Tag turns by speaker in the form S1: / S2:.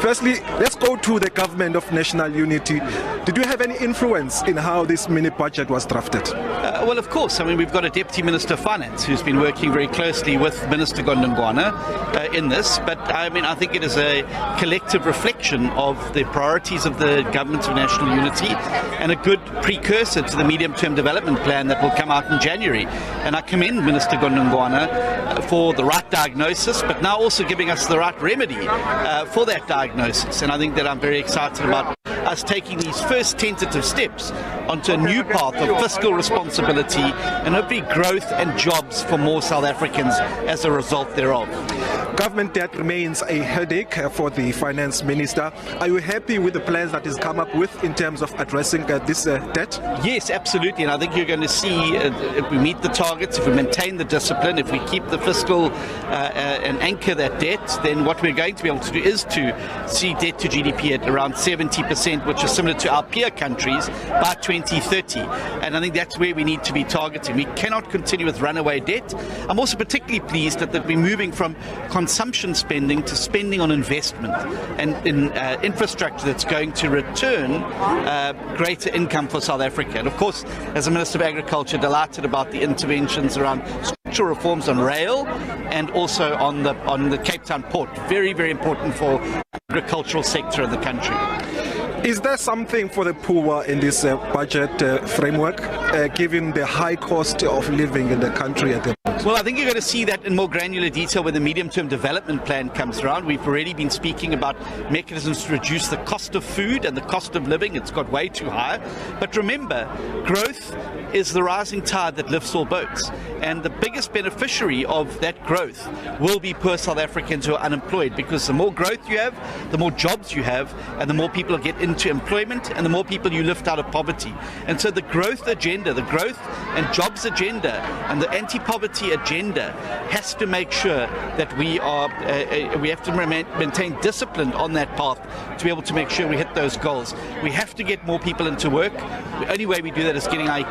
S1: Firstly, let's go to the Government of National Unity. Did you have any influence in how this mini budget was drafted?
S2: Well, of course. I mean, we've got a Deputy Minister of Finance who's been working very closely with Minister Gondongwana in this. But I mean, I think it is a collective reflection of the priorities of the Government of National Unity and a good precursor to the medium-term development plan that will come out in January. And I commend Minister Gondongwana for the right diagnosis, but now also giving us the right remedy for that diagnosis. And I think that I'm very excited about us taking these first tentative steps onto a new path of fiscal responsibility and hopefully growth and jobs for more South Africans as a result thereof.
S1: Government debt remains a headache for the Finance Minister. Are you happy with the plans that he's come up with in terms of addressing this debt?
S2: Yes, absolutely. And I think you're going to see if we meet the targets, if we maintain the discipline, if we keep the fiscal and anchor that debt, then what we're going to be able to do is to see debt to GDP at around 70%, which is similar to our peer countries, by 2030. And I think that's where we need to be targeting. We cannot continue with runaway debt. I'm also particularly pleased that we're moving from consumption spending to spending on investment and in infrastructure that's going to return greater income for South Africa. And of course, as a Minister of Agriculture, delighted about the interventions around structural reforms on rail and also on the Cape Town port. Very, very important for the agricultural sector of the country.
S1: Is there something for the poor in this budget framework, given the high cost of living in the country at the moment?
S2: Well, I think you're going to see that in more granular detail when the medium-term development plan comes around. We've already been speaking about mechanisms to reduce the cost of food and the cost of living. It's got way too high. But remember, growth is the rising tide that lifts all boats. And the biggest beneficiary of that growth will be poor South Africans who are unemployed, because the more growth you have, the more jobs you have, and the more people get into employment, and the more people you lift out of poverty. And so the growth agenda, the growth and jobs agenda, and the anti-poverty agenda has to make sure that we have to maintain discipline on that path to be able to make sure we hit those goals. We have to get more people into work. The only way we do that is getting our